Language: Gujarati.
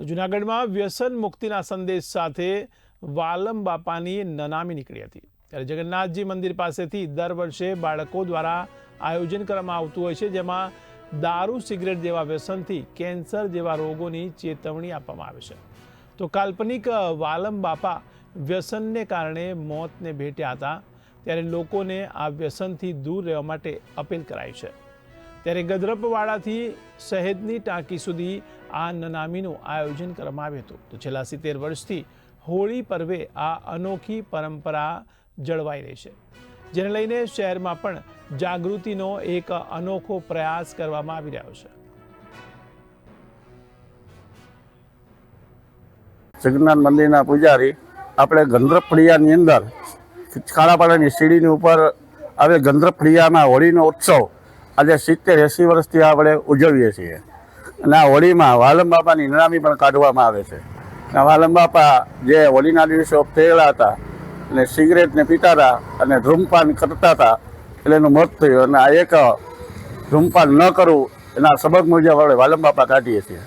તો જૂનાગઢમાં વ્યસન મુક્તિના સંદેશ સાથે વાલમ બાપાની નનામી નીકળી હતી। ત્યારે જગન્નાથજી મંદિર પાસેથી દર વર્ષે બાળકો દ્વારા આયોજન કરવામાં આવતું હોય છે, જેમાં દારૂ સિગરેટ જેવા વ્યસનથી કેન્સર જેવા રોગોની ચેતવણી આપવામાં આવે છે। તો કાલ્પનિક વાલમ બાપા વ્યસનને કારણે મોતને ભેટ્યા હતા, ત્યારે લોકોને આ વ્યસનથી દૂર રહેવા માટે અપીલ કરાઈ છે। ત્યારે ગદરપવાડાથી શહેદની ટાંકી સુધી આ નનામીનું આયોજન કરવામાં આવ્યું હતું। તો છેલ્લા 70 વર્ષથી હોળી પર્વે આ અનોખી પરંપરા જળવાઈ રહી છે, જેને લઈને શહેરમાં પણ જાગૃતિનો એક અનોખો પ્રયાસ કરવામાં આવી રહ્યો છે। જગન્નાથ મંદિરના પૂજારી આપણે ગંધર્પફળિયાની અંદર ખાડાપાડાની સીડીની ઉપર આવે ગંધર્પફળિયામાં હોળીનો ઉત્સવ આજે 70-80 વર્ષથી આપણે ઉજવીએ છીએ। અને આ હોળીમાં વાલમ બાપાની નનામી પણ કાઢવામાં આવે છે। આ વાલમ બાપા જે હોળીના દિવસે થયેલા હતા અને સિગરેટ ને પીતા હતા અને ધૂમપાન કરતા હતા, એટલે એનું મોત થયું। અને આ એક ધૂમપાન ન કરવું એના સબક મુજબ આપણે વાલમ બાપા કાઢીએ છીએ।